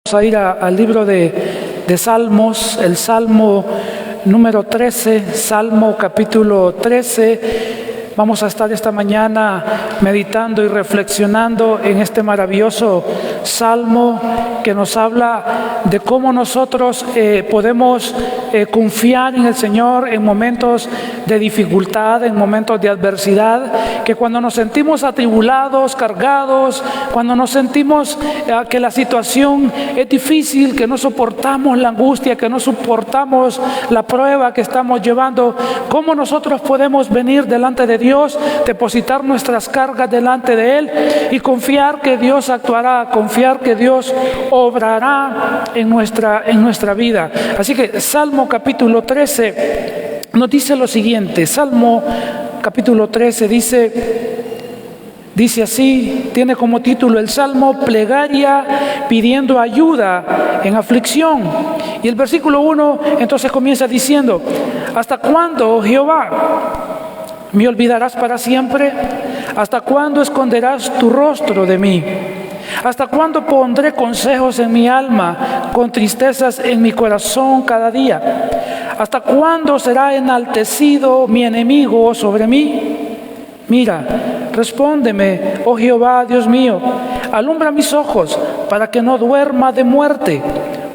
Vamos a ir al libro de Salmos, el Salmo número 13, Salmo capítulo 13. Vamos a estar esta mañana meditando y reflexionando en este maravilloso Salmo que nos habla de cómo nosotros podemos confiar en el Señor en momentos de dificultad, en momentos de adversidad, que cuando nos sentimos atribulados, cargados, cuando nos sentimos que la situación es difícil, que no soportamos la angustia, que no soportamos la prueba que estamos llevando, cómo nosotros podemos venir delante de Dios, depositar nuestras cargas delante de Él y confiar que Dios actuará, confiar que Dios obrará en nuestra vida. Así que Salmo capítulo 13 nos dice lo siguiente. Salmo capítulo 13 dice así, tiene como título el Salmo plegaria pidiendo ayuda en aflicción. Y el versículo 1 entonces comienza diciendo: ¿hasta cuándo, Jehová, me olvidarás para siempre? ¿Hasta cuándo esconderás tu rostro de mí? ¿Hasta cuándo pondré consejos en mi alma, con tristezas en mi corazón cada día? ¿Hasta cuándo será enaltecido mi enemigo sobre mí? Mira, respóndeme, oh Jehová, Dios mío, alumbra mis ojos para que no duerma de muerte,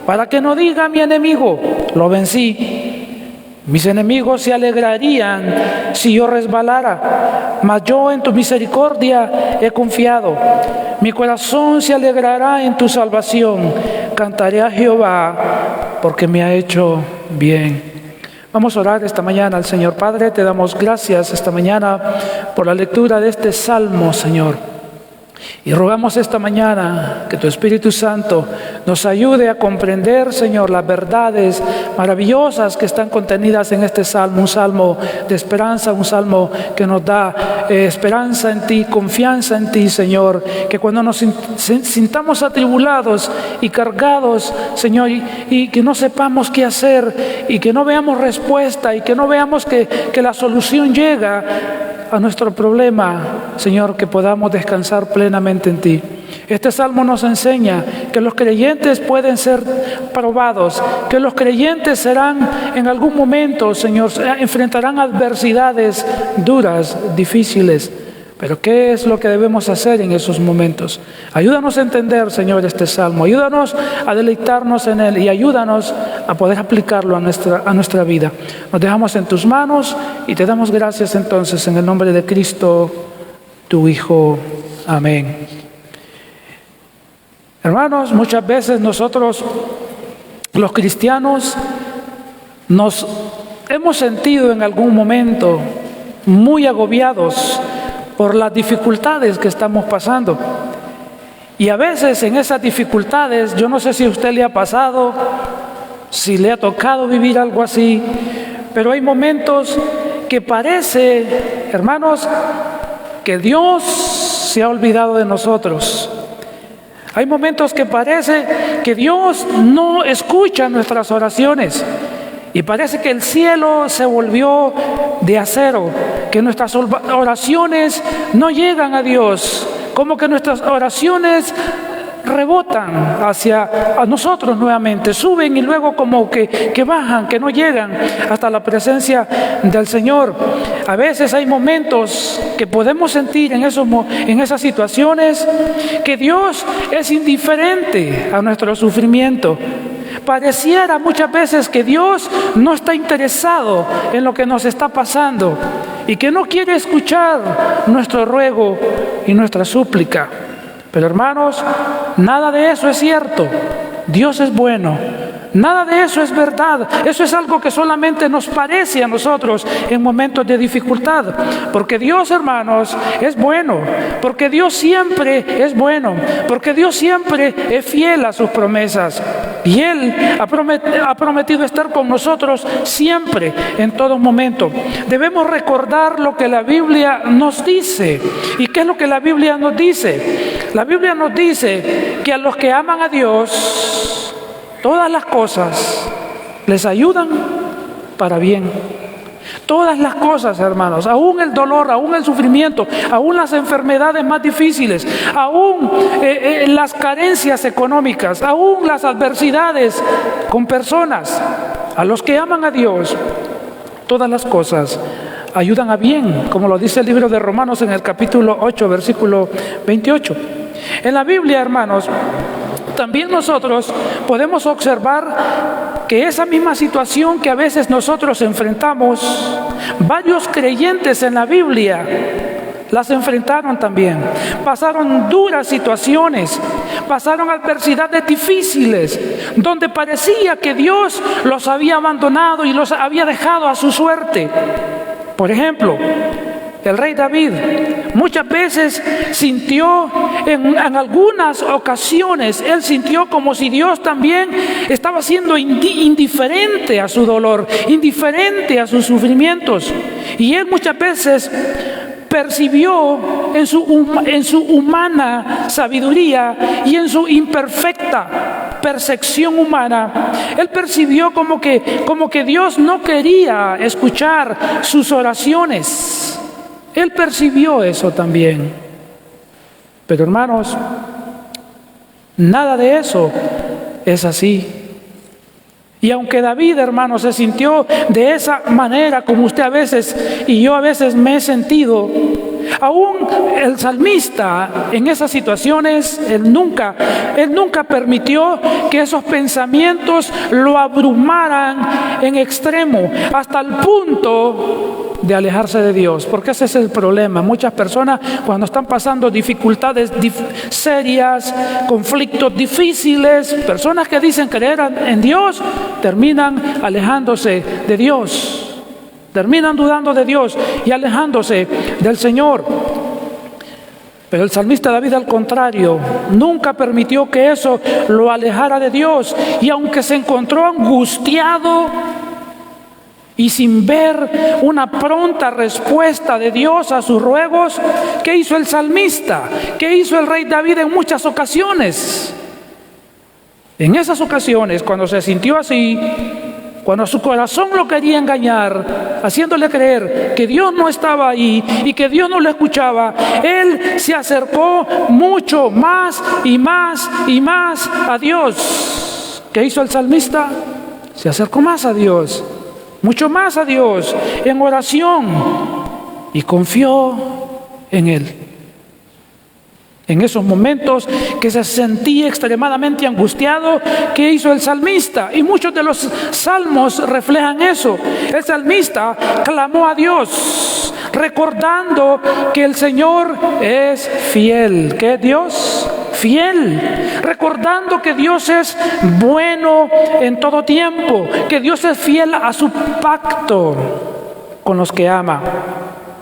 para que no diga mi enemigo, lo vencí. Mis enemigos se alegrarían si yo resbalara, mas yo en tu misericordia he confiado. Mi corazón se alegrará en tu salvación. Cantaré a Jehová porque me ha hecho bien. Vamos a orar esta mañana al Señor. Padre, te damos gracias esta mañana por la lectura de este Salmo, Señor. Y rogamos esta mañana que tu Espíritu Santo nos ayude a comprender, Señor, las verdades maravillosas que están contenidas en este Salmo. Un Salmo de esperanza, un Salmo que nos da esperanza en ti, confianza en ti, Señor. Que cuando nos sintamos atribulados y cargados, Señor, y que no sepamos qué hacer y que no veamos respuesta y que no veamos que la solución llega a nuestro problema, Señor, que podamos descansar plenamente en ti. Este Salmo nos enseña que los creyentes pueden ser probados, que los creyentes serán en algún momento, Señor, enfrentarán adversidades duras, difíciles. Pero ¿qué es lo que debemos hacer en esos momentos? Ayúdanos a entender, Señor, este Salmo. Ayúdanos a deleitarnos en él y ayúdanos a poder aplicarlo a nuestra vida. Nos dejamos en tus manos y te damos gracias entonces en el nombre de Cristo, tu Hijo. Amén. Hermanos, muchas veces nosotros, los cristianos, nos hemos sentido en algún momento muy agobiados por las dificultades que estamos pasando. Y a veces en esas dificultades, yo no sé si a usted le ha pasado, si le ha tocado vivir algo así, pero hay momentos que parece, hermanos, que Dios se ha olvidado de nosotros. Hay momentos que parece que Dios no escucha nuestras oraciones. Y parece que el cielo se volvió de acero, que nuestras oraciones no llegan a Dios, como que nuestras oraciones rebotan hacia nosotros nuevamente, suben y luego como que bajan, que no llegan hasta la presencia del Señor. A veces hay momentos que podemos sentir en esas situaciones que Dios es indiferente a nuestro sufrimiento. Pareciera muchas veces que Dios no está interesado en lo que nos está pasando y que no quiere escuchar nuestro ruego y nuestra súplica. Pero hermanos, nada de eso es cierto. Dios es bueno. Nada de eso es verdad. Eso es algo que solamente nos parece a nosotros en momentos de dificultad. Porque Dios, hermanos, es bueno. Porque Dios siempre es bueno. Porque Dios siempre es fiel a sus promesas. Y Él ha prometido estar con nosotros siempre, en todo momento. Debemos recordar lo que la Biblia nos dice. ¿Y qué es lo que la Biblia nos dice? La Biblia nos dice que a los que aman a Dios, todas las cosas les ayudan para bien. Todas las cosas, hermanos, aún el dolor, aún el sufrimiento, aún las enfermedades más difíciles, aún las carencias económicas, aún las adversidades con personas, a los que aman a Dios, todas las cosas ayudan a bien, como lo dice el libro de Romanos en el capítulo 8, versículo 28. En la Biblia, hermanos, también nosotros podemos observar que esa misma situación que a veces nosotros enfrentamos, varios creyentes en la Biblia las enfrentaron también. Pasaron duras situaciones, pasaron adversidades difíciles, donde parecía que Dios los había abandonado y los había dejado a su suerte. Por ejemplo, el rey David muchas veces sintió, en algunas ocasiones, él sintió como si Dios también estaba siendo indiferente a su dolor, indiferente a sus sufrimientos. Y él muchas veces percibió en su humana sabiduría y en su imperfecta percepción humana, él percibió como que Dios no quería escuchar sus oraciones. Él percibió eso también. Pero hermanos, nada de eso es así. Y aunque David, hermanos, se sintió de esa manera como usted a veces y yo a veces me he sentido, aún el salmista en esas situaciones, él nunca permitió que esos pensamientos lo abrumaran en extremo, hasta el punto de alejarse de Dios, porque ese es el problema. Muchas personas, cuando están pasando dificultades serias, conflictos difíciles, personas que dicen creer en Dios, terminan alejándose de Dios, terminan dudando de Dios y alejándose del Señor. Pero el salmista David, al contrario, nunca permitió que eso lo alejara de Dios, y aunque se encontró angustiado y sin ver una pronta respuesta de Dios a sus ruegos, ¿qué hizo el salmista? ¿Qué hizo el rey David en muchas ocasiones? En esas ocasiones, cuando se sintió así, cuando su corazón lo quería engañar, haciéndole creer que Dios no estaba ahí y que Dios no lo escuchaba, él se acercó mucho más y más y más a Dios. ¿Qué hizo el salmista? Se acercó más a Dios, mucho más a Dios, en oración, y confió en Él. En esos momentos que se sentía extremadamente angustiado, ¿qué hizo el salmista? Y muchos de los salmos reflejan eso. El salmista clamó a Dios, recordando que el Señor es fiel. ¿Qué es Dios? Fiel. Recordando que Dios es bueno en todo tiempo, que Dios es fiel a su pacto con los que ama.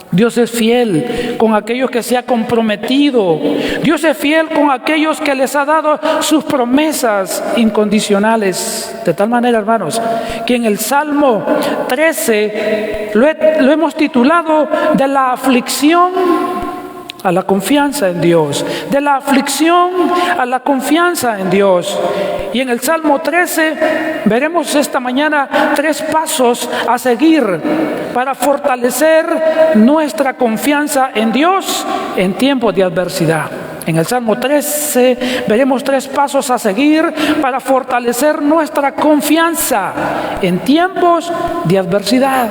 Dios es fiel con aquellos que se ha comprometido. Dios es fiel con aquellos que les ha dado sus promesas incondicionales. De tal manera, hermanos, que en el Salmo 13 lo hemos titulado de la aflicción a la confianza en Dios, de la aflicción a la confianza en Dios. Y en el Salmo 13 veremos esta mañana 3 pasos a seguir para fortalecer nuestra confianza en Dios en tiempos de adversidad. En el Salmo 13 veremos 3 pasos a seguir para fortalecer nuestra confianza en tiempos de adversidad.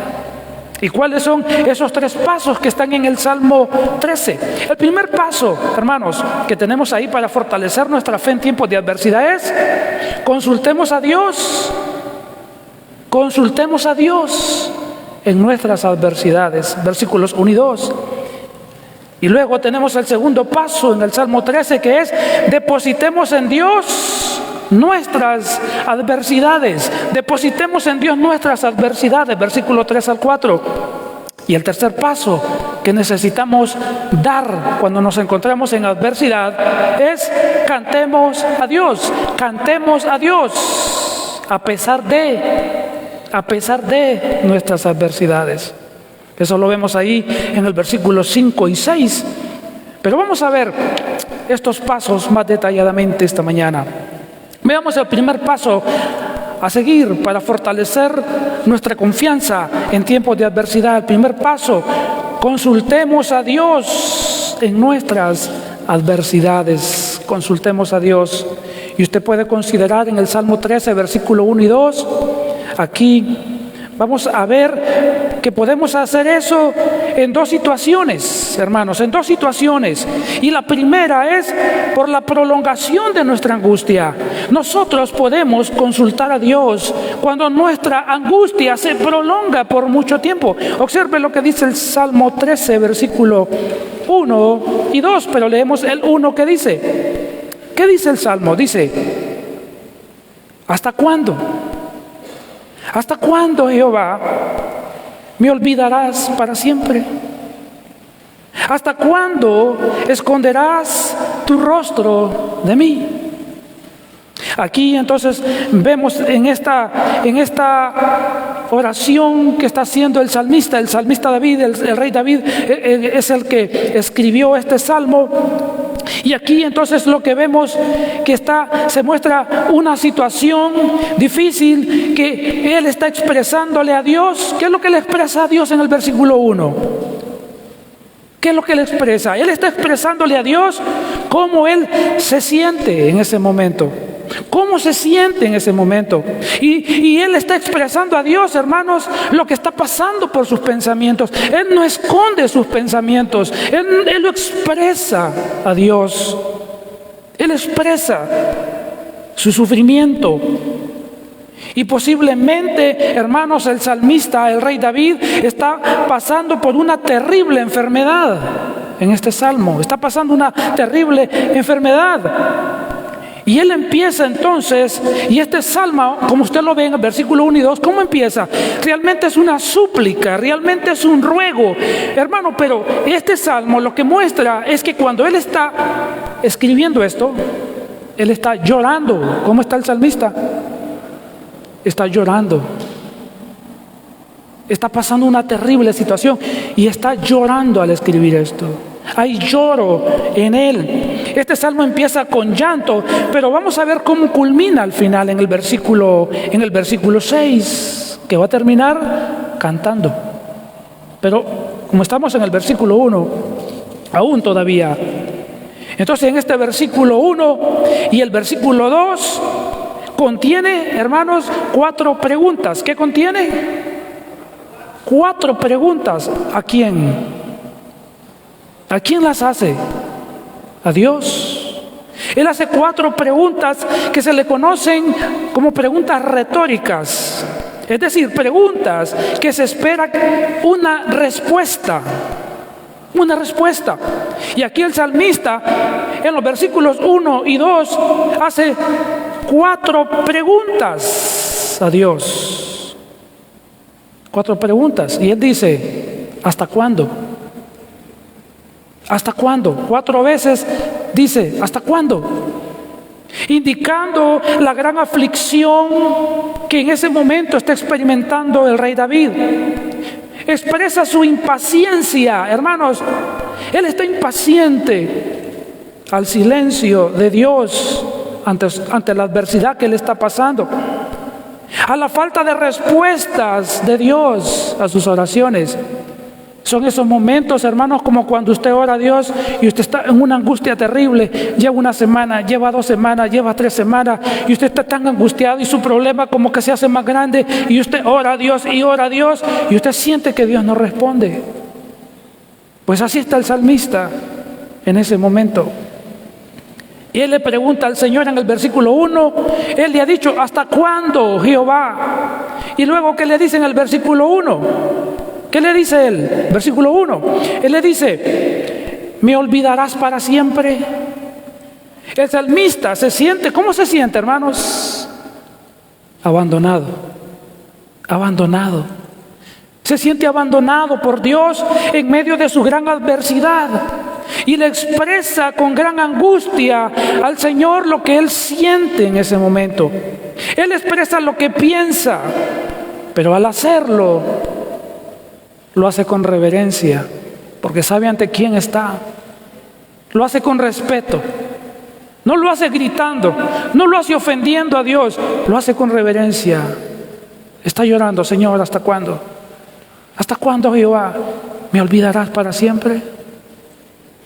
¿Y cuáles son esos 3 pasos que están en el Salmo 13? El primer paso, hermanos, que tenemos ahí para fortalecer nuestra fe en tiempos de adversidad es: consultemos a Dios. Consultemos a Dios en nuestras adversidades. Versículos 1 y 2. Y luego tenemos el segundo paso en el Salmo 13, que es: depositemos en Dios nuestras adversidades. Depositemos en Dios nuestras adversidades. Versículo 3 al 4. Y el tercer paso que necesitamos dar cuando nos encontramos en adversidad es: cantemos a Dios. Cantemos a Dios a pesar de nuestras adversidades. Eso lo vemos ahí en el versículo 5 y 6. Pero vamos a ver estos pasos más detalladamente esta mañana. Veamos el primer paso a seguir para fortalecer nuestra confianza en tiempos de adversidad. El primer paso: consultemos a Dios en nuestras adversidades. Consultemos a Dios. Y usted puede considerar en el Salmo 13, versículo 1 y 2, aquí vamos a ver que podemos hacer eso en dos situaciones, hermanos, en dos situaciones. Y la primera es por la prolongación de nuestra angustia. Nosotros podemos consultar a Dios cuando nuestra angustia se prolonga por mucho tiempo. Observe lo que dice el Salmo 13, versículo 1 y 2, pero leemos el 1 que dice. ¿Qué dice el Salmo? Dice: ¿hasta cuándo? ¿Hasta cuándo, Jehová, me olvidarás para siempre? ¿Hasta cuándo esconderás tu rostro de mí? Aquí entonces vemos en esta oración que está haciendo el salmista David, el rey David es el que escribió este salmo. Y aquí entonces lo que vemos que se muestra una situación difícil que él está expresándole a Dios. ¿Qué es lo que le expresa a Dios en el versículo 1? ¿Qué es lo que le expresa? Él está expresándole a Dios cómo él se siente en ese momento. ¿Cómo se siente en ese momento? Y él está expresando a Dios, hermanos, lo que está pasando por sus pensamientos. Él no esconde sus pensamientos. Él lo expresa a Dios. Él expresa su sufrimiento. Y posiblemente, hermanos, el salmista, el rey David, está pasando por una terrible enfermedad en este salmo. Está pasando una terrible enfermedad. Y él empieza entonces, y este salmo, como usted lo ve en el versículo 1 y 2, ¿cómo empieza? Realmente es una súplica, realmente es un ruego, hermano, pero este salmo lo que muestra es que cuando él está escribiendo esto, él está llorando. ¿Cómo está el salmista? Está llorando. Está pasando una terrible situación y está llorando al escribir esto. Hay lloro en él. Este salmo empieza con llanto, pero vamos a ver cómo culmina al final en el versículo 6, que va a terminar cantando. Pero como estamos en el versículo 1, aún todavía. Entonces en este versículo 1 y el versículo 2 contiene, hermanos, 4 preguntas. ¿Qué contiene? 4 preguntas. ¿A quién? ¿A quién las hace? A Dios. Él hace 4 preguntas que se le conocen como preguntas retóricas. Es decir, preguntas que se espera una respuesta. Una respuesta. Y aquí el salmista, en los versículos 1 y 2, hace 4 preguntas a Dios. 4 preguntas. Y él dice: ¿hasta cuándo? ¿Hasta cuándo? 4 veces dice: ¿hasta cuándo? Indicando la gran aflicción que en ese momento está experimentando el rey David. Expresa su impaciencia, hermanos. Él está impaciente al silencio de Dios ante la adversidad que le está pasando, a la falta de respuestas de Dios a sus oraciones. Son esos momentos, hermanos, como cuando usted ora a Dios y usted está en una angustia terrible. Lleva 1 semana, lleva 2 semanas, lleva 3 semanas y usted está tan angustiado y su problema como que se hace más grande y usted ora a Dios y ora a Dios y usted siente que Dios no responde. Pues así está el salmista en ese momento. Y él le pregunta al Señor en el versículo 1, él le ha dicho: ¿hasta cuándo, Jehová? Y luego, ¿qué le dice en el versículo 1? ¿Qué le dice él? Versículo 1. Él le dice: ¿me olvidarás para siempre? El salmista se siente, ¿cómo se siente, hermanos? Abandonado. Abandonado. Se siente abandonado por Dios en medio de su gran adversidad. Y le expresa con gran angustia al Señor lo que él siente en ese momento. Él expresa lo que piensa, pero al hacerlo, lo hace con reverencia, porque sabe ante quién está. Lo hace con respeto. No lo hace gritando, no lo hace ofendiendo a Dios, lo hace con reverencia. Está llorando: Señor, ¿hasta cuándo? ¿Hasta cuándo, Jehová? ¿Me olvidarás para siempre?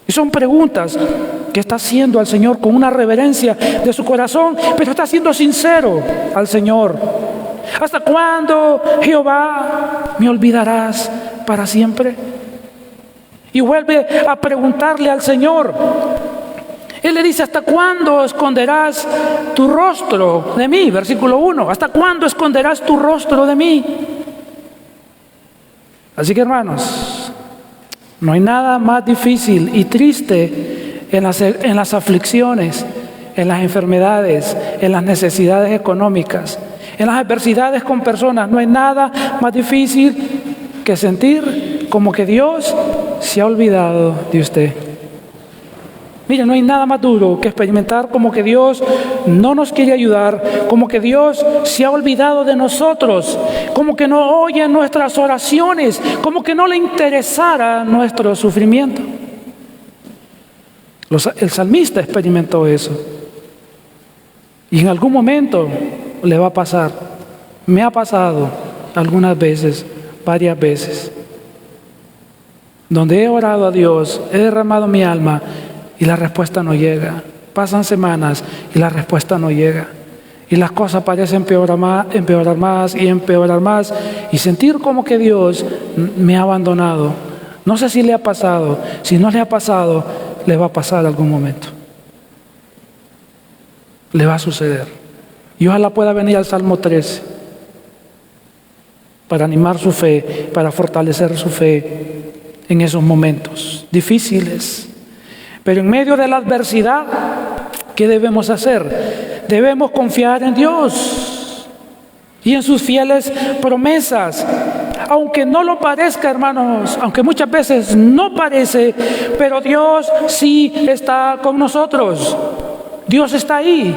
Y son preguntas que está haciendo al Señor con una reverencia de su corazón, pero está siendo sincero al Señor. ¿Hasta cuándo, Jehová, me olvidarás para siempre? Y vuelve a preguntarle al Señor. Él le dice: ¿hasta cuándo esconderás tu rostro de mí? Versículo 1. ¿Hasta cuándo esconderás tu rostro de mí? Así que, hermanos, no hay nada más difícil y triste en las aflicciones, en las enfermedades, en las necesidades económicas, en las adversidades con personas. No hay nada más difícil que sentir como que Dios se ha olvidado de usted. Mire, no hay nada más duro que experimentar como que Dios no nos quiere ayudar, como que Dios se ha olvidado de nosotros, como que no oye nuestras oraciones, como que no le interesara nuestro sufrimiento. El salmista experimentó eso. Y en algún momento le va a pasar. Me ha pasado algunas veces, varias veces, donde he orado a Dios, he derramado mi alma y la respuesta no llega. Pasan semanas y la respuesta no llega. Y las cosas parecen empeorar más y empeorar más. Y sentir como que Dios me ha abandonado. No sé si le ha pasado. Si no le ha pasado, le va a pasar algún momento. Le va a suceder. Y ojalá pueda venir al Salmo 13 para animar su fe, para fortalecer su fe en esos momentos difíciles. Pero en medio de la adversidad, ¿qué debemos hacer? Debemos confiar en Dios y en sus fieles promesas. Aunque no lo parezca, hermanos, aunque muchas veces no parece, pero Dios sí está con nosotros. Dios está ahí.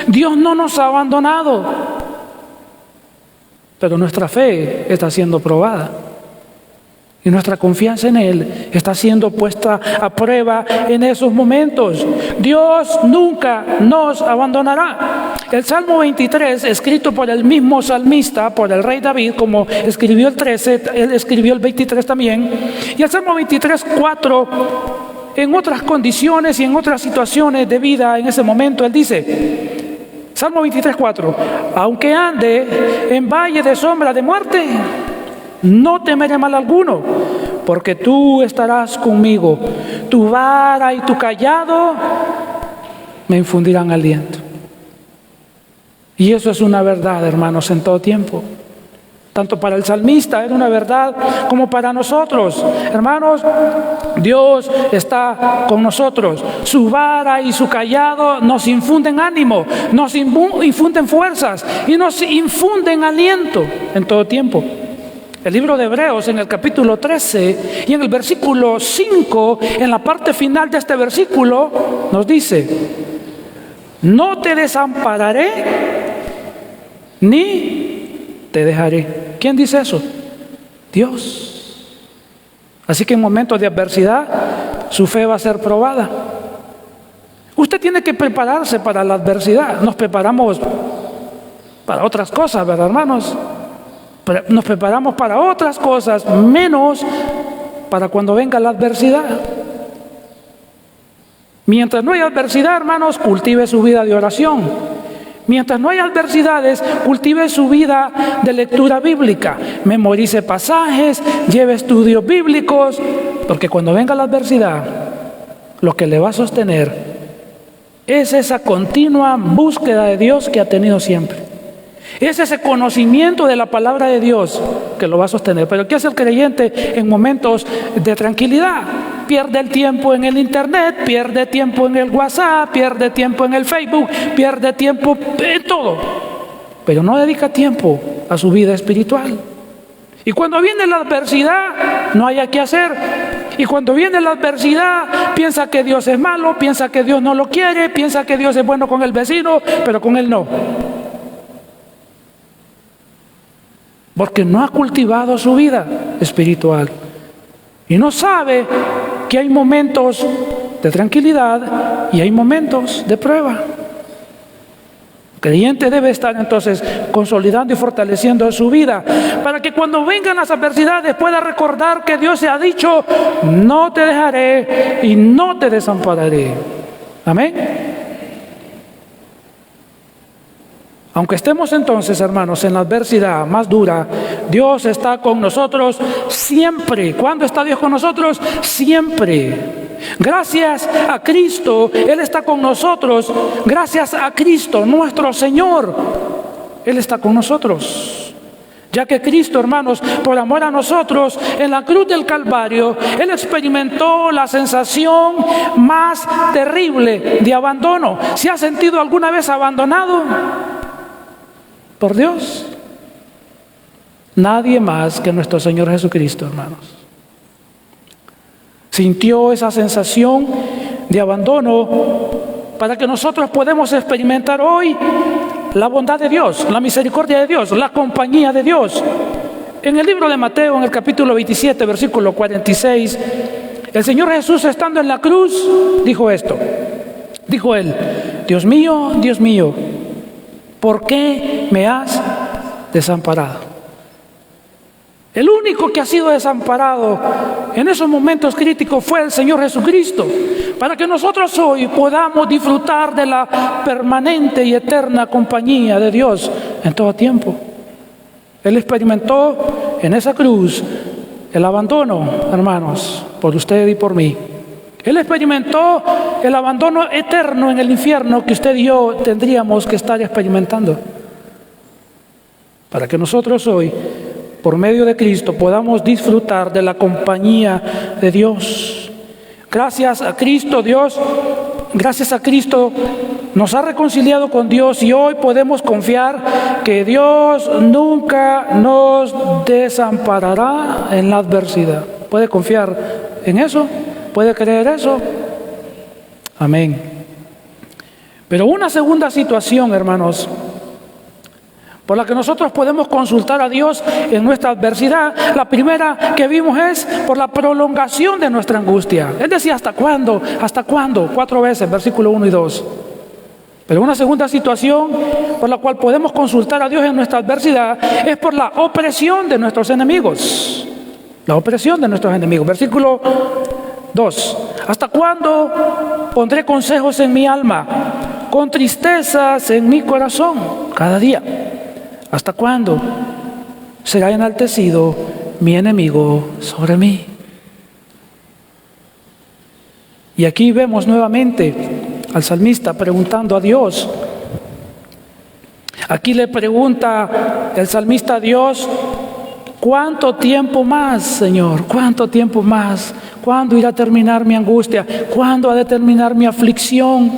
Dios no nos ha abandonado. Pero nuestra fe está siendo probada. Y nuestra confianza en Él está siendo puesta a prueba en esos momentos. Dios nunca nos abandonará. El Salmo 23, escrito por el mismo salmista, por el rey David, como escribió el 13, él escribió el 23 también. Y el Salmo 23, 4, en otras condiciones y en otras situaciones de vida en ese momento, él dice, Salmo 23, 4, aunque ande en valle de sombra de muerte, no temeré mal alguno, porque tú estarás conmigo. Tu vara y tu cayado me infundirán aliento. Y eso es una verdad, hermanos, en todo tiempo. Tanto para el salmista era una verdad como para nosotros. Hermanos, Dios está con nosotros. Su vara y su cayado nos infunden ánimo, nos infunden fuerzas y nos infunden aliento en todo tiempo. El libro de Hebreos, en el capítulo 13 y en el versículo 5, en la parte final de este versículo, nos dice: no te desampararé ni te dejaré. ¿Quién dice eso? Dios. Así que en momentos de adversidad, su fe va a ser probada. Usted tiene que prepararse para la adversidad. Nos preparamos para otras cosas, ¿verdad, hermanos? Nos preparamos para otras cosas, menos para cuando venga la adversidad. Mientras no hay adversidad, hermanos, cultive su vida de oración. Mientras no hay adversidades, cultive su vida de lectura bíblica. Memorice pasajes, lleve estudios bíblicos, porque cuando venga la adversidad, lo que le va a sostener es esa continua búsqueda de Dios que ha tenido siempre. Es ese conocimiento de la palabra de Dios que lo va a sostener. Pero ¿qué hace el creyente en momentos de tranquilidad? Pierde el tiempo en el internet, pierde tiempo en el WhatsApp, pierde tiempo en el Facebook, pierde tiempo en todo. Pero no dedica tiempo a su vida espiritual. Y cuando viene la adversidad, no haya qué hacer. Y cuando viene la adversidad, piensa que Dios es malo, piensa que Dios no lo quiere, piensa que Dios es bueno con el vecino, pero con él no. Porque no ha cultivado su vida espiritual y no sabe que hay momentos de tranquilidad y hay momentos de prueba. El creyente debe estar entonces consolidando y fortaleciendo su vida para que cuando vengan las adversidades pueda recordar que Dios se ha dicho: no te dejaré y no te desampararé. Amén. Aunque estemos entonces, hermanos, en la adversidad más dura, Dios está con nosotros siempre. ¿Cuándo está Dios con nosotros? Siempre. Gracias a Cristo, Él está con nosotros. Gracias a Cristo, nuestro Señor, Él está con nosotros. Ya que Cristo, hermanos, por amor a nosotros, en la cruz del Calvario, Él experimentó la sensación más terrible de abandono. ¿Se ha sentido alguna vez abandonado por Dios? Nadie más que nuestro Señor Jesucristo, hermanos. Sintió esa sensación de abandono para que nosotros podamos experimentar hoy la bondad de Dios, la misericordia de Dios, la compañía de Dios. En el libro de Mateo, en el capítulo 27, versículo 46, el Señor Jesús, estando en la cruz, dijo esto. Dijo Él: Dios mío, ¿por qué me has desamparado? El único que ha sido desamparado en esos momentos críticos fue el Señor Jesucristo, para que nosotros hoy podamos disfrutar de la permanente y eterna compañía de Dios en todo tiempo. Él experimentó en esa cruz el abandono, hermanos, por usted y por mí. Él experimentó el abandono eterno en el infierno que usted y yo tendríamos que estar experimentando, para que nosotros hoy, por medio de Cristo, podamos disfrutar de la compañía de Dios. Gracias a Cristo, nos ha reconciliado con Dios, y hoy podemos confiar que Dios nunca nos desamparará en la adversidad. ¿Puede confiar en eso? ¿Puede creer eso? Amén. Pero una segunda situación, hermanos, por la que nosotros podemos consultar a Dios en nuestra adversidad, la primera que vimos es por la prolongación de nuestra angustia. Él decía: ¿hasta cuándo? ¿Hasta cuándo? 4 veces, versículo 1 y 2. Pero una segunda situación por la cual podemos consultar a Dios en nuestra adversidad es por la opresión de nuestros enemigos. La opresión de nuestros enemigos. Versículo 2. ¿Hasta cuándo pondré consejos en mi alma, con tristezas en mi corazón cada día? ¿Hasta cuándo será enaltecido mi enemigo sobre mí? Y aquí vemos nuevamente al salmista preguntando a Dios. Aquí le pregunta el salmista a Dios: ¿cuánto tiempo más, Señor? ¿Cuánto tiempo más? ¿Cuándo irá a terminar mi angustia? ¿Cuándo ha de terminar mi aflicción?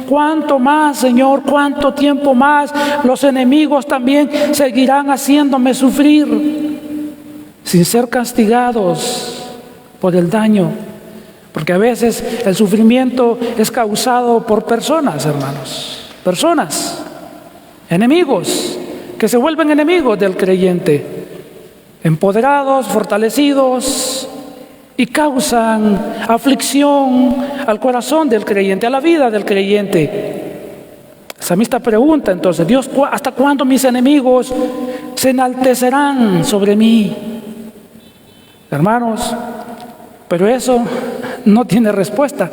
¿Cuánto más, Señor? ¿Cuánto tiempo más? Los enemigos también seguirán haciéndome sufrir sin ser castigados por el daño. Porque a veces el sufrimiento es causado por personas, hermanos. Personas, enemigos, que se vuelven enemigos del creyente, empoderados, fortalecidos, y causan aflicción al corazón del creyente, a la vida del creyente. El salmista pregunta entonces: Dios, ¿hasta cuándo mis enemigos se enaltecerán sobre mí? Hermanos, pero eso no tiene respuesta.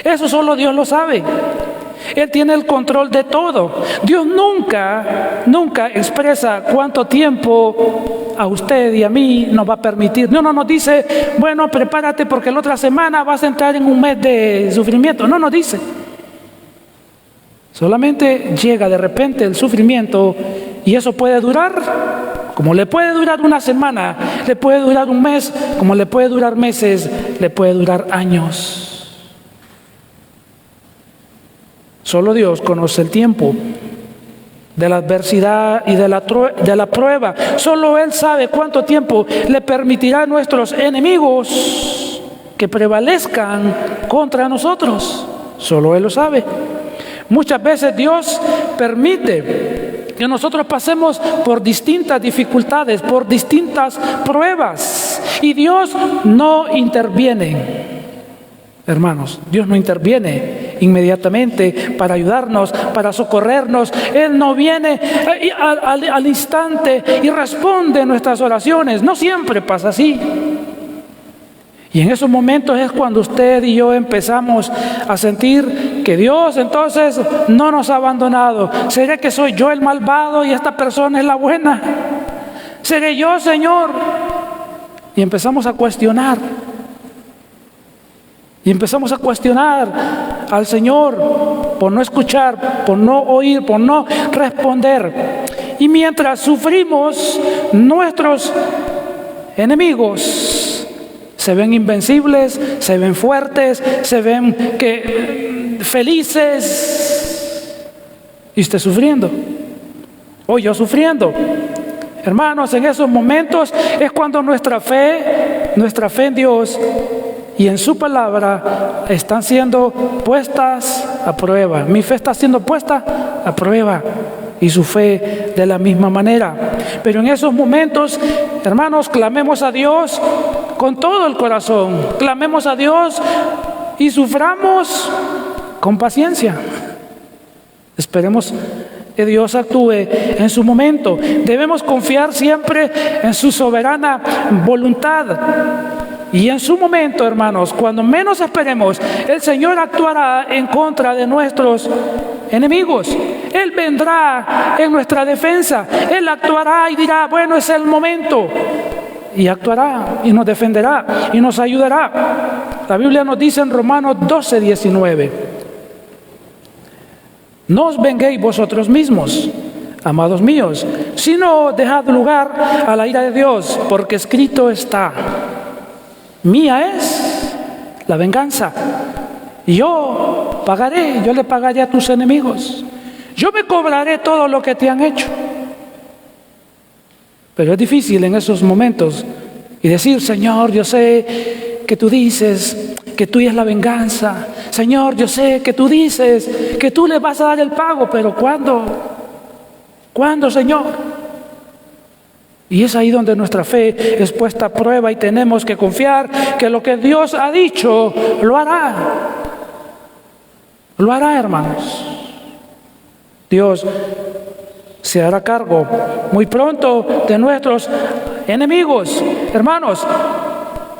Eso solo Dios lo sabe. Él tiene el control de todo. Dios nunca expresa cuánto tiempo a usted y a mí nos va a permitir. No nos dice: bueno, prepárate porque la otra semana vas a entrar en un mes de sufrimiento. No nos dice. Solamente llega de repente el sufrimiento, y eso puede durar, como le puede durar una semana, le puede durar un mes, como le puede durar meses, le puede durar años. Solo Dios conoce el tiempo de la adversidad y de la prueba. Solo Él sabe cuánto tiempo le permitirá a nuestros enemigos que prevalezcan contra nosotros. Solo Él lo sabe. Muchas veces Dios permite que nosotros pasemos por distintas dificultades, por distintas pruebas, y Dios no interviene. Hermanos, Dios no interviene inmediatamente para ayudarnos, para socorrernos. Él no viene al instante y responde nuestras oraciones. No siempre pasa así. Y en esos momentos es cuando usted y yo empezamos a sentir que Dios entonces no nos ha abandonado. ¿Seré que soy yo el malvado y esta persona es la buena? ¿Seré yo, Señor? Y empezamos a cuestionar. Y empezamos a cuestionar al Señor por no escuchar, por no oír, por no responder. Y mientras sufrimos, nuestros enemigos se ven invencibles, se ven fuertes, se ven felices. Y usted sufriendo, o yo sufriendo. Hermanos, en esos momentos es cuando nuestra fe en Dios y en su palabra están siendo puestas a prueba. Mi fe está siendo puesta a prueba y su fe de la misma manera. Pero en esos momentos, hermanos, clamemos a Dios con todo el corazón. Clamemos a Dios y suframos con paciencia. Esperemos que Dios actúe en su momento. Debemos confiar siempre en su soberana voluntad. Y en su momento, hermanos, cuando menos esperemos, el Señor actuará en contra de nuestros enemigos. Él vendrá en nuestra defensa. Él actuará y dirá, bueno, es el momento. Y actuará y nos defenderá y nos ayudará. La Biblia nos dice en Romanos 12:19: no os venguéis vosotros mismos, amados míos, sino dejad lugar a la ira de Dios, porque escrito está: mía es la venganza, y yo pagaré, yo le pagaré a tus enemigos, yo me cobraré todo lo que te han hecho. Pero es difícil en esos momentos y decir, Señor, yo sé que tú dices que tuya es la venganza. Señor, yo sé que tú dices que tú le vas a dar el pago, pero ¿cuándo? ¿Cuándo, Señor? Y es ahí donde nuestra fe es puesta a prueba y tenemos que confiar que lo que Dios ha dicho lo hará. Lo hará, hermanos. Dios se hará cargo muy pronto de nuestros enemigos, hermanos,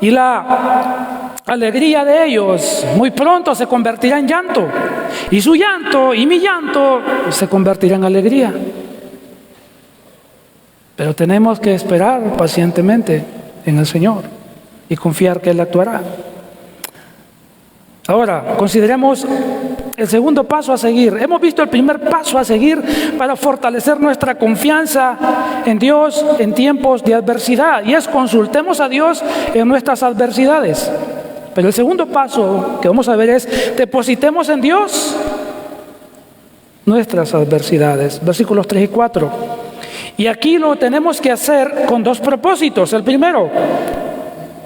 y la alegría de ellos muy pronto se convertirá en llanto, y su llanto y mi llanto se convertirá en alegría. Pero tenemos que esperar pacientemente en el Señor y confiar que Él actuará. Ahora, consideremos el segundo paso a seguir. Hemos visto el primer paso a seguir para fortalecer nuestra confianza en Dios en tiempos de adversidad, y es consultemos a Dios en nuestras adversidades. Pero el segundo paso que vamos a ver es depositemos en Dios nuestras adversidades. Versículos 3 y 4. Y aquí lo tenemos que hacer con dos propósitos. El primero,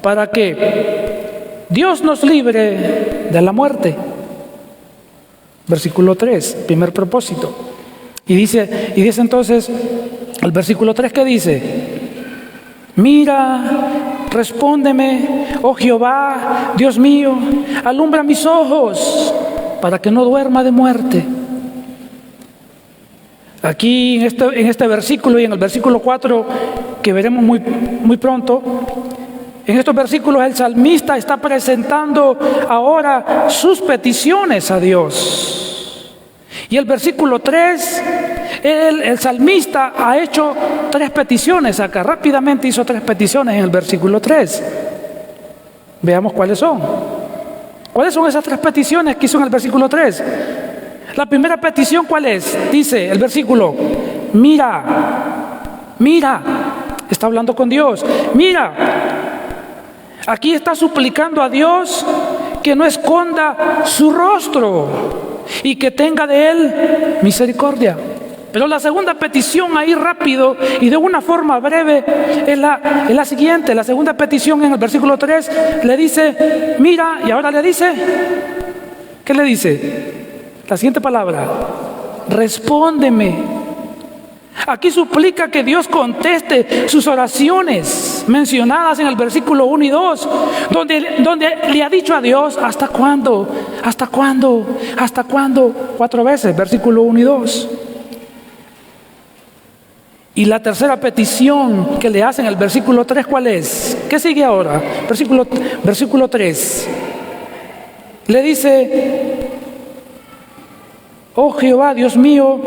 para que Dios nos libre de la muerte. Versículo 3, primer propósito. Y dice entonces, el versículo 3, ¿qué dice? Mira, respóndeme, oh Jehová, Dios mío, alumbra mis ojos para que no duerma de muerte. Aquí en este versículo y en el versículo 4, que veremos muy pronto, en estos versículos el salmista está presentando ahora sus peticiones a Dios. Y el versículo 3, el salmista ha hecho 3 peticiones acá. Rápidamente hizo 3 peticiones en el versículo 3. Veamos cuáles son. ¿Cuáles son esas 3 peticiones que hizo en el versículo 3? La primera petición, ¿cuál es? Dice el versículo: mira, está hablando con Dios. Mira, aquí está suplicando a Dios que no esconda su rostro y que tenga de él misericordia. Pero la segunda petición, ahí rápido y de una forma breve, es la siguiente. La segunda petición en el versículo 3 le dice: mira, y ahora le dice, ¿qué le dice? La siguiente palabra: respóndeme. Aquí suplica que Dios conteste sus oraciones. mencionadas en el versículo 1 y 2, donde le ha dicho a Dios, ¿hasta cuándo? ¿Hasta cuándo? ¿Hasta cuándo? 4 veces, versículo 1 y 2. Y la tercera petición que le hace en el versículo 3, ¿cuál es? ¿Qué sigue ahora? Versículo 3. Le dice, oh Jehová, Dios mío,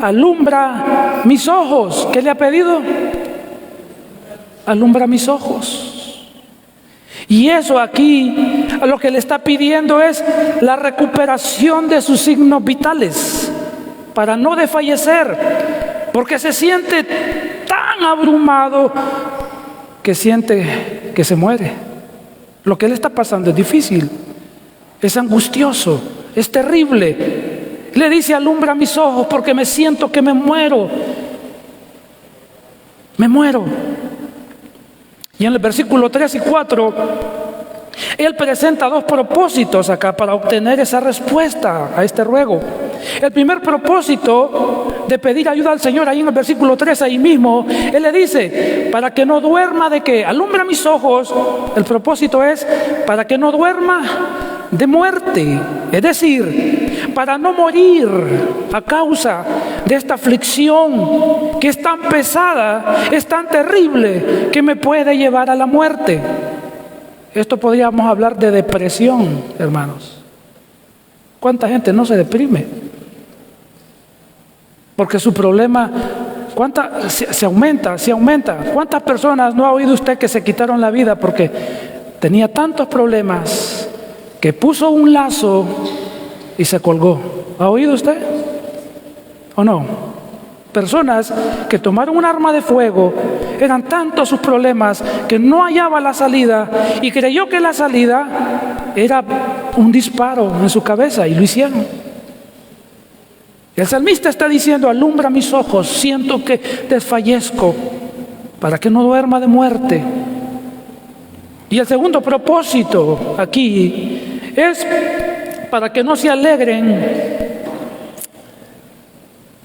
alumbra mis ojos. ¿Qué le ha pedido? Alumbra mis ojos. Y eso aquí, lo que le está pidiendo es la recuperación de sus signos vitales, para no desfallecer, porque se siente tan abrumado que siente que se muere. Lo que le está pasando es difícil, es angustioso, es terrible. Le dice, alumbra mis ojos porque me siento que me muero. Me muero. Y en el versículo 3 y 4, él presenta 2 propósitos acá para obtener esa respuesta a este ruego. El primer propósito de pedir ayuda al Señor, ahí en el versículo 3, ahí mismo, él le dice, para que no duerma de qué, alumbra mis ojos. El propósito es para que no duerma de muerte, es decir, para no morir a causa de esta aflicción que es tan pesada, es tan terrible, que me puede llevar a la muerte. Esto podríamos hablar de depresión, hermanos. ¿Cuánta gente no se deprime? Porque su problema se aumenta. ¿Cuántas personas no ha oído usted que se quitaron la vida porque tenía tantos problemas que puso un lazo y se colgó? ¿Ha oído usted? ¿O no? Personas que tomaron un arma de fuego, eran tantos sus problemas que no hallaba la salida y creyó que la salida era un disparo en su cabeza y lo hicieron. El salmista está diciendo, alumbra mis ojos, siento que desfallezco, para que no duerma de muerte. Y el segundo propósito aquí es para que no se alegren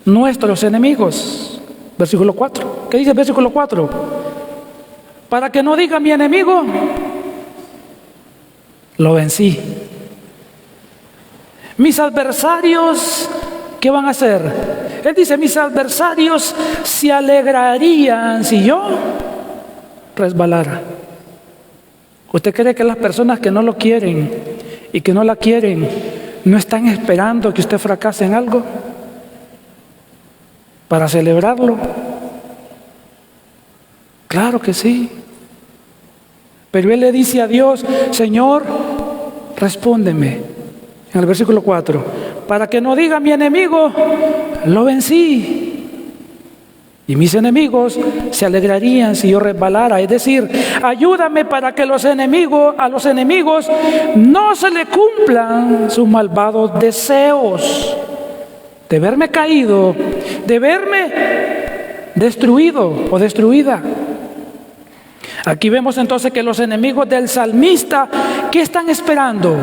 nuestros enemigos. Versículo 4. ¿Qué dice el versículo 4? Para que no diga mi enemigo, lo vencí. Mis adversarios, ¿qué van a hacer? Él dice, mis adversarios se alegrarían si yo resbalara. ¿Usted cree que las personas que no lo quieren y que no la quieren no están esperando que usted fracase en algo para celebrarlo? Claro que sí. Pero él le dice a Dios, Señor, respóndeme. En el versículo 4, para que no diga mi enemigo, lo vencí. Y mis enemigos se alegrarían si yo resbalara. Es decir, ayúdame para que a los enemigos no se le cumplan sus malvados deseos de verme caído, de verme destruido o destruida. Aquí vemos entonces que los enemigos del salmista, ¿qué están esperando?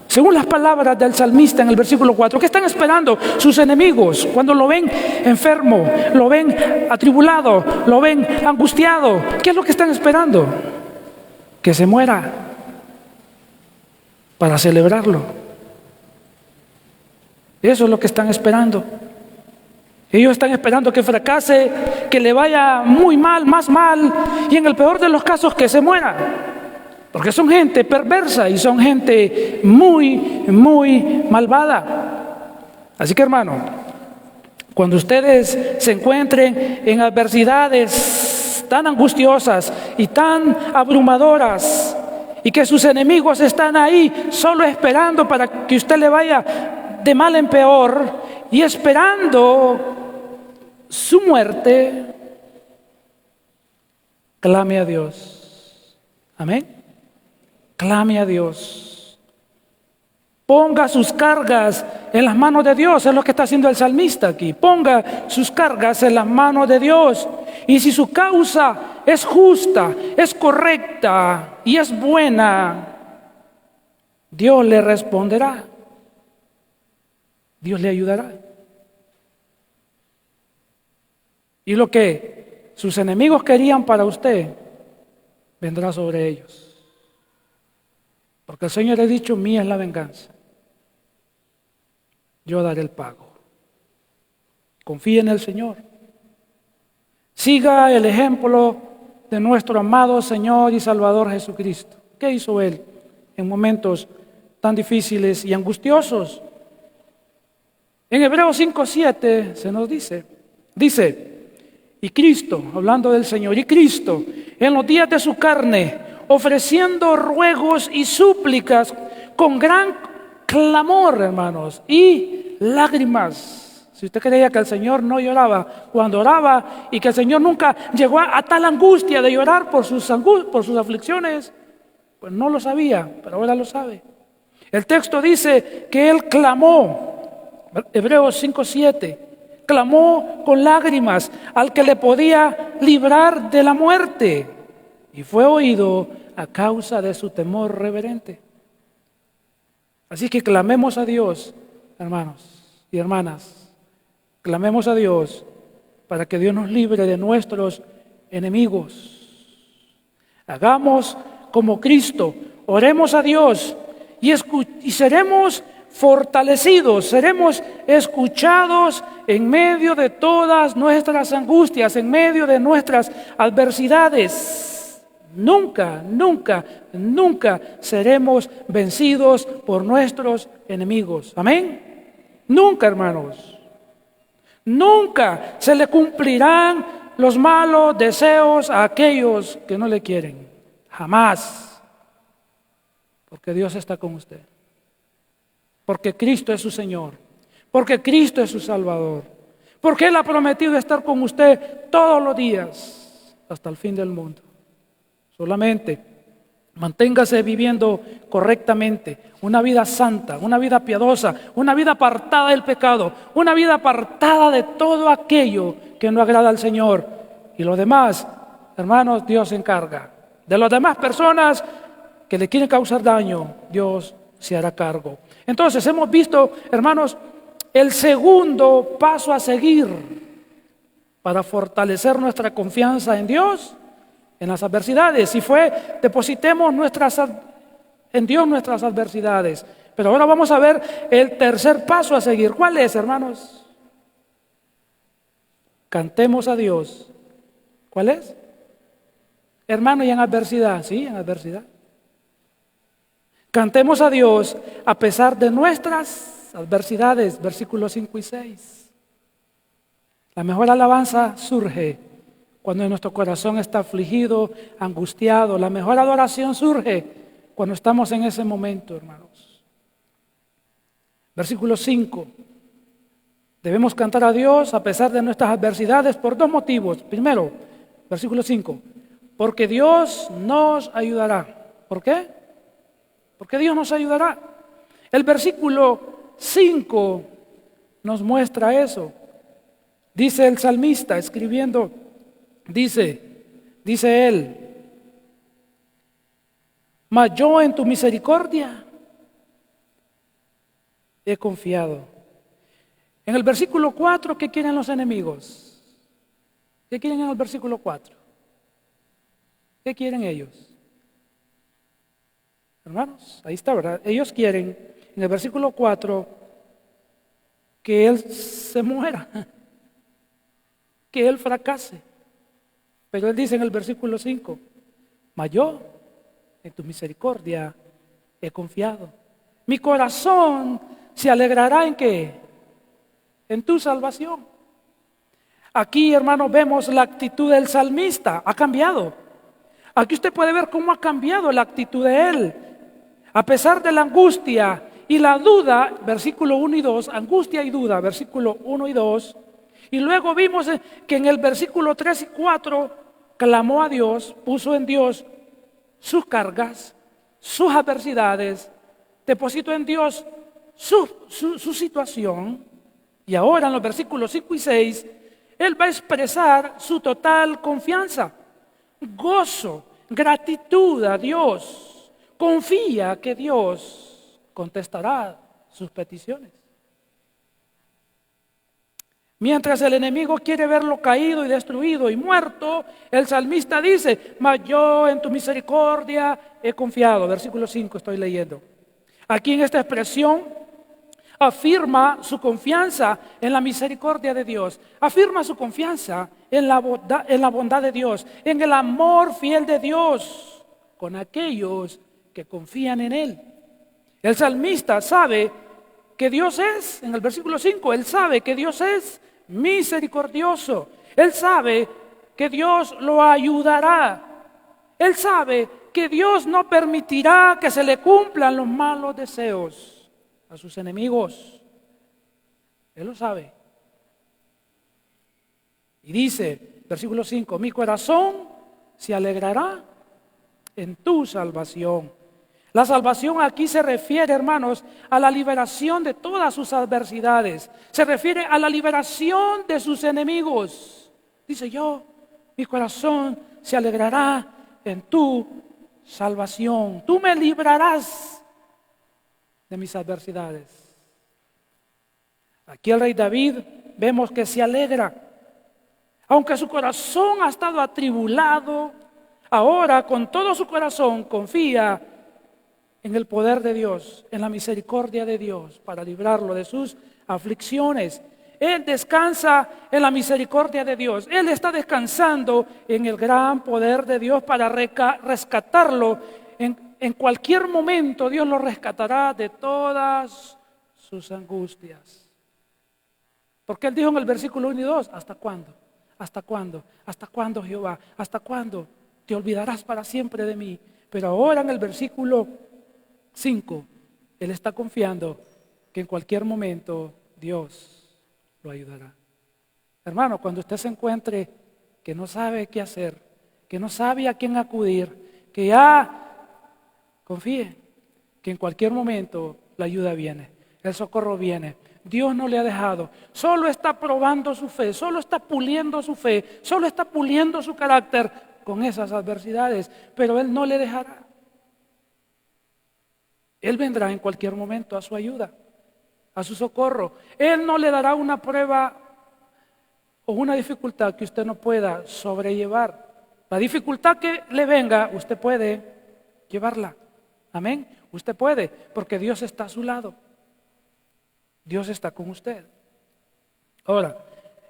Según las palabras del salmista en el versículo 4, ¿qué están esperando sus enemigos cuando lo ven enfermo, lo ven atribulado, lo ven angustiado? ¿Qué es lo que están esperando? Que se muera para celebrarlo. Eso es lo que están esperando. Ellos están esperando que fracase, que le vaya muy mal, más mal, y en el peor de los casos que se muera. Porque son gente perversa y son gente muy, muy malvada. Así que, hermano, cuando ustedes se encuentren en adversidades tan angustiosas y tan abrumadoras, y que sus enemigos están ahí solo esperando para que usted le vaya de mal en peor y esperando su muerte, clame a Dios. Amén. Clame a Dios. Ponga sus cargas en las manos de Dios. Es lo que está haciendo el salmista aquí. Ponga sus cargas en las manos de Dios. Y si su causa es justa, es correcta y es buena, Dios le responderá. Dios le ayudará. Y lo que sus enemigos querían para usted, vendrá sobre ellos. Porque el Señor ha dicho, mía es la venganza. Yo daré el pago. Confíe en el Señor. Siga el ejemplo de nuestro amado Señor y Salvador Jesucristo. ¿Qué hizo Él en momentos tan difíciles y angustiosos? En Hebreos 5:7 se nos dice, y Cristo, hablando del Señor, y Cristo, en los días de su carne, ofreciendo ruegos y súplicas con gran clamor, hermanos, y lágrimas. Si usted creía que el Señor no lloraba cuando oraba y que el Señor nunca llegó a tal angustia de llorar por sus aflicciones, pues no lo sabía, pero ahora lo sabe. El texto dice que Él clamó, Hebreos 5:7, clamó con lágrimas al que le podía librar de la muerte y fue oído a causa de su temor reverente. Así que clamemos a Dios, hermanos y hermanas, clamemos a Dios para que Dios nos libre de nuestros enemigos. Hagamos como Cristo, oremos a Dios y seremos fortalecidos, seremos escuchados en medio de todas nuestras angustias, en medio de nuestras adversidades. Nunca, nunca, nunca seremos vencidos por nuestros enemigos. Amén. Nunca, hermanos. Nunca se le cumplirán los malos deseos a aquellos que no le quieren. Jamás. Porque Dios está con usted. Porque Cristo es su Señor, porque Cristo es su Salvador, porque Él ha prometido estar con usted todos los días hasta el fin del mundo. Solamente manténgase viviendo correctamente, una vida santa, una vida piadosa, una vida apartada del pecado, una vida apartada de todo aquello que no agrada al Señor. Y lo demás, hermanos, Dios se encarga. De las demás personas que le quieren causar daño, Dios se hará cargo. Entonces hemos visto, hermanos, el segundo paso a seguir para fortalecer nuestra confianza en Dios, en las adversidades, y fue depositemos en Dios nuestras adversidades. Pero ahora vamos a ver el tercer paso a seguir. ¿Cuál es, hermanos? Cantemos a Dios. ¿Cuál es? Hermano, y en adversidad, sí, en adversidad. Cantemos a Dios a pesar de nuestras adversidades, versículos 5 y 6. La mejor alabanza surge cuando nuestro corazón está afligido, angustiado. La mejor adoración surge cuando estamos en ese momento, hermanos. Versículo 5. Debemos cantar a Dios a pesar de nuestras adversidades por dos motivos. Primero, versículo 5. Porque Dios nos ayudará. ¿Por qué? Porque Dios nos ayudará. El versículo 5 nos muestra eso. Dice el salmista escribiendo, dice él, mas yo en tu misericordia he confiado. En el versículo 4, ¿qué quieren los enemigos? ¿Qué quieren en el versículo 4? ¿Qué quieren ellos? Hermanos, ahí está, ¿verdad? Ellos quieren, en el versículo 4, que Él se muera, que Él fracase. Pero Él dice en el versículo 5, mas yo en tu misericordia he confiado. Mi corazón se alegrará ¿en qué? En tu salvación. Aquí, hermanos, vemos la actitud del salmista, ha cambiado. Aquí usted puede ver cómo ha cambiado la actitud de él. A pesar de la angustia y la duda, versículo 1 y 2, angustia y duda, versículo 1 y 2. Y luego vimos que en el versículo 3 y 4 clamó a Dios, puso en Dios sus cargas, sus adversidades, depositó en Dios su situación. Y ahora en los versículos 5 y 6, él va a expresar su total confianza, gozo, gratitud a Dios. Confía que Dios contestará sus peticiones. Mientras el enemigo quiere verlo caído y destruido y muerto, el salmista dice: mas yo en tu misericordia he confiado. Versículo 5 estoy leyendo. Aquí en esta expresión afirma su confianza en la misericordia de Dios, afirma su confianza en la bondad de Dios, en el amor fiel de Dios con aquellos que confían en Él. El salmista sabe que Dios es, en el versículo 5, él sabe que Dios es misericordioso. Él sabe que Dios lo ayudará. Él sabe que Dios no permitirá que se le cumplan los malos deseos a sus enemigos. Él lo sabe. Y dice, versículo 5, mi corazón se alegrará en tu salvación. La salvación aquí se refiere, hermanos, a la liberación de todas sus adversidades. Se refiere a la liberación de sus enemigos. Dice mi corazón se alegrará en tu salvación. Tú me librarás de mis adversidades. Aquí el rey David vemos que se alegra. Aunque su corazón ha estado atribulado, ahora con todo su corazón confía en el poder de Dios, en la misericordia de Dios para librarlo de sus aflicciones. Él descansa en la misericordia de Dios. Él está descansando en el gran poder de Dios para rescatarlo. En cualquier momento Dios lo rescatará de todas sus angustias. Porque Él dijo en el versículo 1 y 2, ¿hasta cuándo? ¿Hasta cuándo? ¿Hasta cuándo, Jehová? ¿Hasta cuándo te olvidarás para siempre de mí? Pero ahora en el versículo 5, Él está confiando que en cualquier momento Dios lo ayudará. Hermano, cuando usted se encuentre que no sabe qué hacer, que no sabe a quién acudir, que ya confíe que en cualquier momento la ayuda viene, el socorro viene. Dios no le ha dejado, solo está probando su fe, solo está puliendo su fe, solo está puliendo su carácter con esas adversidades, pero Él no le dejará. Él vendrá en cualquier momento a su ayuda, a su socorro. Él no le dará una prueba o una dificultad que usted no pueda sobrellevar. La dificultad que le venga, usted puede llevarla. Amén. Usted puede, porque Dios está a su lado. Dios está con usted. Ahora,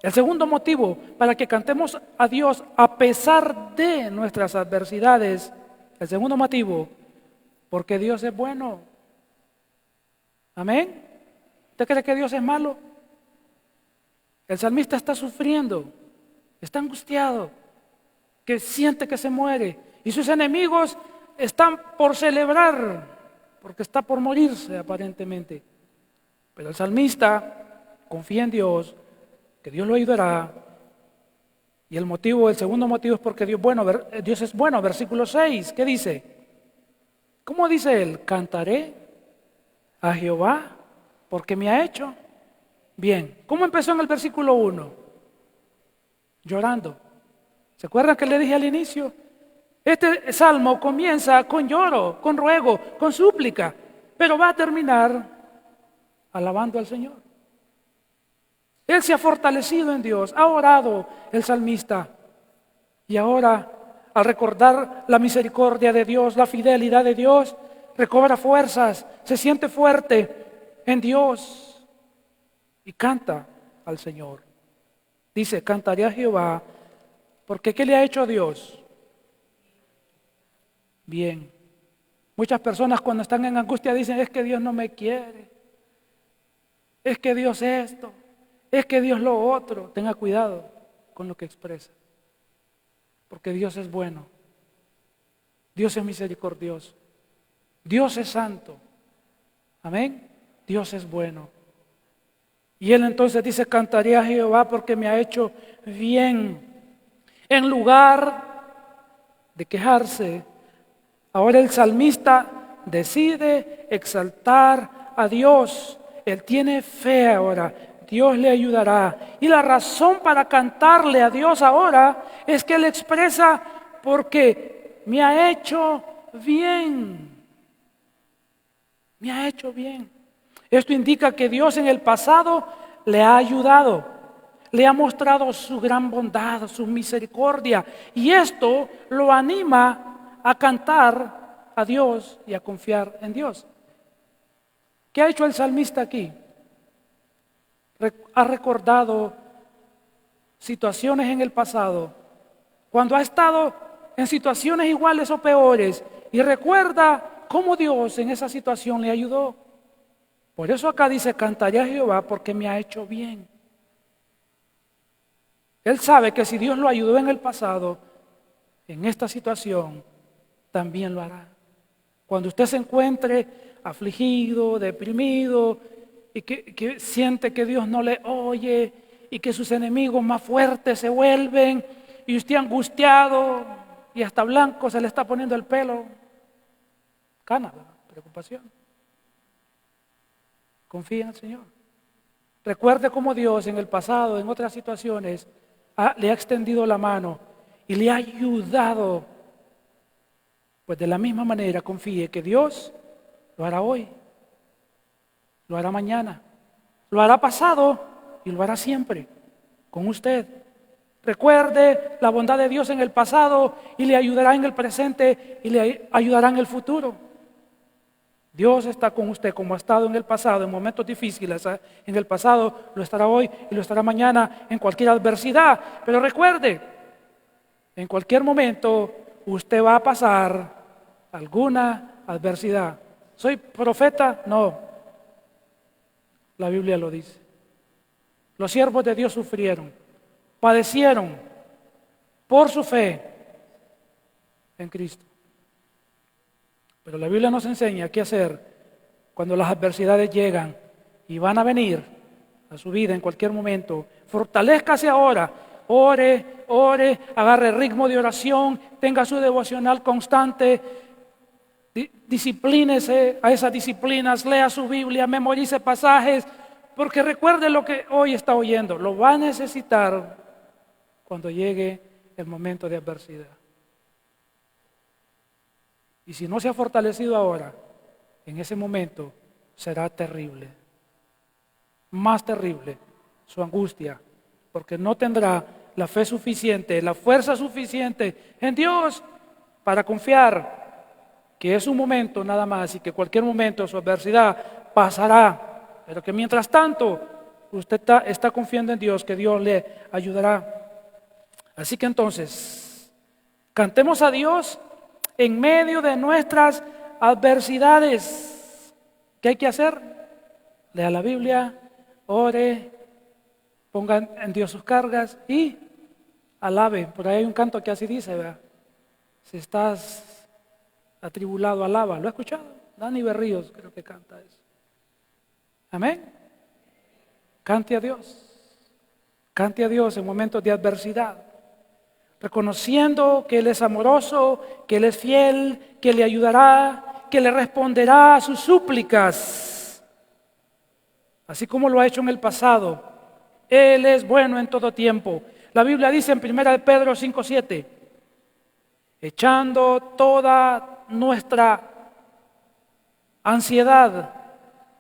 el segundo motivo para que cantemos a Dios a pesar de nuestras adversidades, el segundo motivo, porque Dios es bueno. Amén. ¿Usted cree que Dios es malo? El salmista está sufriendo, está angustiado, que siente que se muere. Y sus enemigos están por celebrar, porque está por morirse aparentemente. Pero el salmista confía en Dios, que Dios lo ayudará. Y el segundo motivo es porque Dios es bueno. Versículo 6, ¿qué dice? ¿Cómo dice él? Cantaré a Jehová porque me ha hecho bien. ¿Cómo empezó en el versículo 1? Llorando. ¿Se acuerdan que le dije al inicio? Este salmo comienza con lloro, con ruego, con súplica, pero va a terminar alabando al Señor. Él se ha fortalecido en Dios, ha orado el salmista y ahora, al recordar la misericordia de Dios, la fidelidad de Dios, recobra fuerzas, se siente fuerte en Dios y canta al Señor. Dice, cantaré a Jehová, porque ¿qué le ha hecho a Dios? Bien. Muchas personas cuando están en angustia dicen, es que Dios no me quiere, es que Dios esto, es que Dios lo otro. Tenga cuidado con lo que expresa. Porque Dios es bueno, Dios es misericordioso, Dios es santo, amén, Dios es bueno. Y él entonces dice, cantaré a Jehová porque me ha hecho bien. En lugar de quejarse, ahora el salmista decide exaltar a Dios. Él tiene fe ahora. Dios le ayudará. Y la razón para cantarle a Dios ahora es que Él expresa porque me ha hecho bien. Me ha hecho bien. Esto indica que Dios en el pasado le ha ayudado. le ha mostrado su gran bondad, su misericordia, y esto lo anima a cantar a Dios y a confiar en Dios. ¿Qué ha hecho el salmista aquí? Ha recordado situaciones en el pasado, cuando ha estado en situaciones iguales o peores, y recuerda cómo Dios en esa situación le ayudó. Por eso acá dice, cantaré a Jehová porque me ha hecho bien. Él sabe que si Dios lo ayudó en el pasado, en esta situación, también lo hará. Cuando usted se encuentre afligido, deprimido, y que siente que Dios no le oye, y que sus enemigos más fuertes se vuelven, y usted angustiado, y hasta blanco se le está poniendo el pelo, cana, preocupación. Confía en el Señor. Recuerde cómo Dios en el pasado, en otras situaciones, le ha extendido la mano y le ha ayudado. Pues de la misma manera confíe que Dios lo hará hoy, lo hará mañana, lo hará pasado y lo hará siempre con usted. Recuerde la bondad de Dios en el pasado y le ayudará en el presente y le ayudará en el futuro. Dios está con usted como ha estado en el pasado, en momentos difíciles. En el pasado lo estará hoy y lo estará mañana en cualquier adversidad. Pero recuerde, en cualquier momento usted va a pasar alguna adversidad. ¿Soy profeta? No. La Biblia lo dice. Los siervos de Dios sufrieron, padecieron por su fe en Cristo. Pero la Biblia nos enseña qué hacer cuando las adversidades llegan y van a venir a su vida en cualquier momento. Fortalézcase ahora, ore, agarre ritmo de oración, tenga su devocional constante, disciplínese a esas disciplinas, lea su Biblia, memorice pasajes, porque recuerde lo que hoy está oyendo, lo va a necesitar cuando llegue el momento de adversidad. Y si no se ha fortalecido ahora, en ese momento será terrible, más terrible su angustia, porque no tendrá la fe suficiente, la fuerza suficiente en Dios para confiar que es un momento nada más y que cualquier momento su adversidad pasará, pero que mientras tanto usted está confiando en Dios, que Dios le ayudará. Así que entonces, cantemos a Dios en medio de nuestras adversidades. ¿Qué hay que hacer? Lea la Biblia, ore, ponga en Dios sus cargas y alabe. Por ahí hay un canto que así dice, ¿verdad? Si estás atribulado, alaba. ¿Lo ha escuchado? Dani Berríos creo que canta eso. Amén. Cante a Dios. Cante a Dios en momentos de adversidad, reconociendo que Él es amoroso, que Él es fiel, que le ayudará, que le responderá a sus súplicas, así como lo ha hecho en el pasado. Él es bueno en todo tiempo. La Biblia dice en 1 Pedro 5:7, echando toda nuestra ansiedad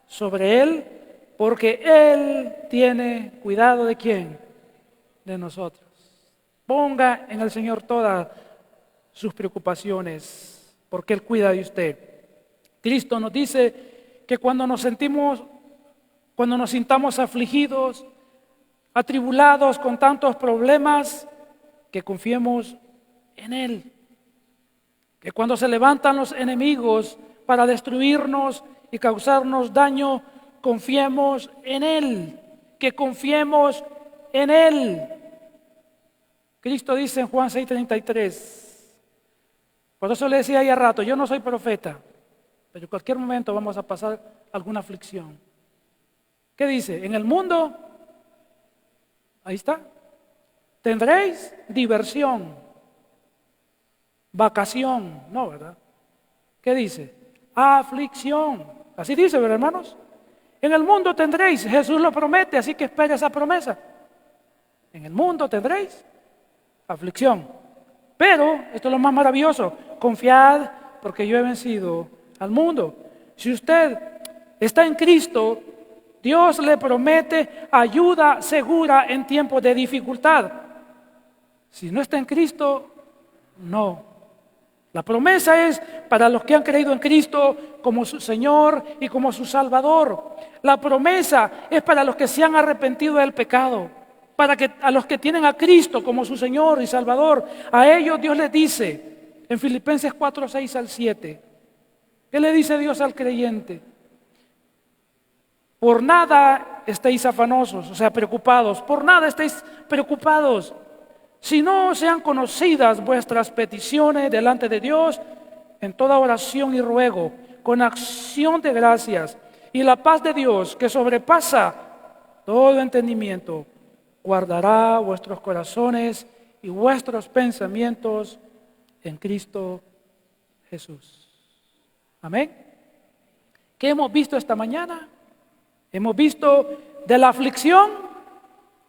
sobre Él, porque Él tiene cuidado ¿de quién? De nosotros. Ponga en el Señor todas sus preocupaciones, porque Él cuida de usted. Cristo nos dice que cuando nos sintamos afligidos, atribulados con tantos problemas, que confiemos en Él. Que cuando se levantan los enemigos para destruirnos y causarnos daño, confiemos en Él. Que confiemos en Él. Cristo dice en Juan 6:33, por eso le decía ahí a rato, yo no soy profeta, pero en cualquier momento vamos a pasar alguna aflicción. ¿Qué dice? En el mundo, ahí está, tendréis diversión, vacación, no, ¿verdad? ¿Qué dice? Aflicción, así dice, ¿verdad, hermanos? En el mundo tendréis, Jesús lo promete, así que espere esa promesa. En el mundo tendréis aflicción. Pero, esto es lo más maravilloso, confiad porque yo he vencido al mundo. Si usted está en Cristo, Dios le promete ayuda segura en tiempos de dificultad. Si no está en Cristo, no. La promesa es para los que han creído en Cristo como su Señor y como su Salvador. La promesa es para los que se han arrepentido del pecado, a los que tienen a Cristo como su Señor y Salvador. A ellos Dios les dice en Filipenses 4, 6 al 7. ¿Qué le dice Dios al creyente? Por nada estéis afanosos, o sea, preocupados. Por nada estéis preocupados. Si no sean conocidas vuestras peticiones delante de Dios, en toda oración y ruego, con acción de gracias, y la paz de Dios, que sobrepasa todo entendimiento, guardará vuestros corazones y vuestros pensamientos en Cristo Jesús. Amén. ¿Qué hemos visto esta mañana? Hemos visto de la aflicción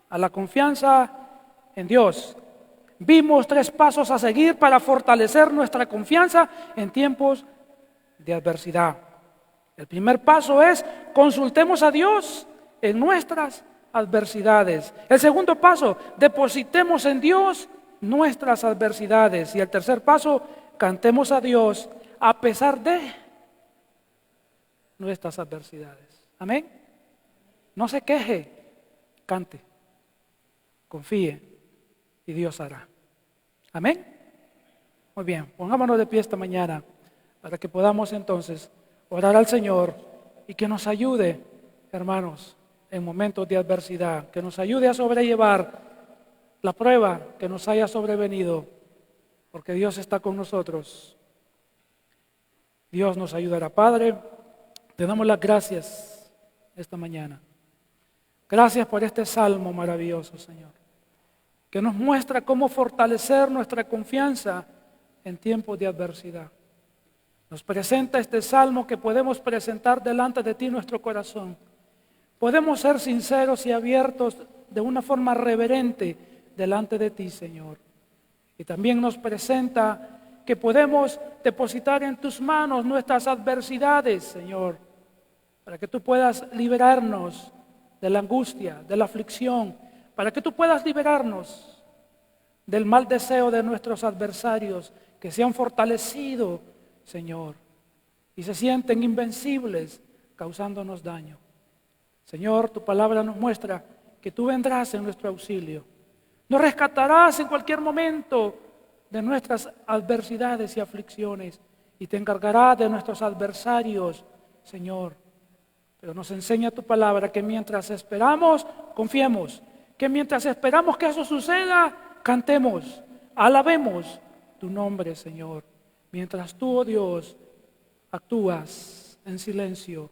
a la confianza en Dios. Vimos 3 pasos a seguir para fortalecer nuestra confianza en tiempos de adversidad. El primer paso es consultemos a Dios en nuestras adversidades. El segundo paso, depositemos en Dios nuestras adversidades. Y el tercer paso, cantemos a Dios a pesar de nuestras adversidades. Amén. No se queje, cante, confíe y Dios hará. Amén. Muy bien, pongámonos de pie esta mañana para que podamos entonces orar al Señor y que nos ayude, hermanos, en momentos de adversidad, que nos ayude a sobrellevar la prueba que nos haya sobrevenido, porque Dios está con nosotros. Dios nos ayudará. Padre, te damos las gracias esta mañana. Gracias por este salmo maravilloso, Señor, que nos muestra cómo fortalecer nuestra confianza en tiempos de adversidad. Nos presenta este salmo que podemos presentar delante de ti nuestro corazón. Podemos ser sinceros y abiertos de una forma reverente delante de ti, Señor. Y también nos presenta que podemos depositar en tus manos nuestras adversidades, Señor, para que tú puedas liberarnos de la angustia, de la aflicción, para que tú puedas liberarnos del mal deseo de nuestros adversarios que se han fortalecido, Señor, y se sienten invencibles, causándonos daño. Señor, tu palabra nos muestra que tú vendrás en nuestro auxilio. Nos rescatarás en cualquier momento de nuestras adversidades y aflicciones y te encargarás de nuestros adversarios, Señor. Pero nos enseña tu palabra que mientras esperamos, confiemos. Que mientras esperamos que eso suceda, cantemos, alabemos tu nombre, Señor. Mientras tú, oh Dios, actúas en silencio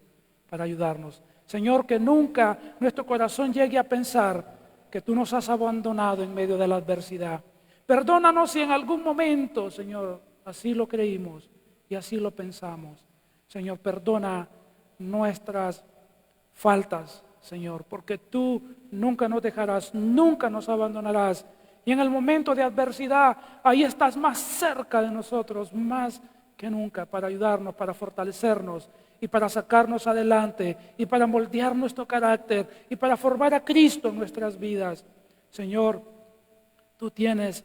para ayudarnos. Señor, que nunca nuestro corazón llegue a pensar que tú nos has abandonado en medio de la adversidad. Perdónanos si en algún momento, Señor, así lo creímos y así lo pensamos. Señor, perdona nuestras faltas, Señor, porque tú nunca nos dejarás, nunca nos abandonarás. Y en el momento de adversidad, ahí estás más cerca de nosotros, más que nunca, para ayudarnos, para fortalecernos y para sacarnos adelante y para moldear nuestro carácter y para formar a Cristo en nuestras vidas. Señor, tú tienes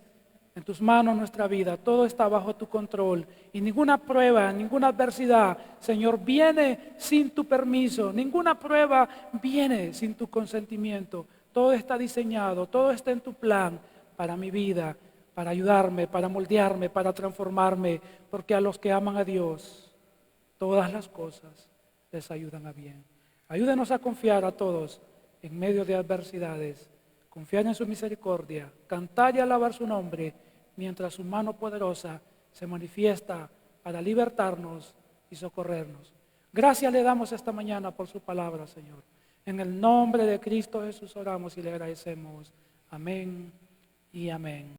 en tus manos nuestra vida, todo está bajo tu control y ninguna prueba, ninguna adversidad, Señor, viene sin tu permiso, ninguna prueba viene sin tu consentimiento. Todo está diseñado, todo está en tu plan para mi vida, para ayudarme, para moldearme, para transformarme, porque a los que aman a Dios, todas las cosas les ayudan a bien. Ayúdenos a confiar a todos en medio de adversidades, confiar en su misericordia, cantar y alabar su nombre, mientras su mano poderosa se manifiesta para libertarnos y socorrernos. Gracias le damos esta mañana por su palabra, Señor. En el nombre de Cristo Jesús oramos y le agradecemos. Amén y amén.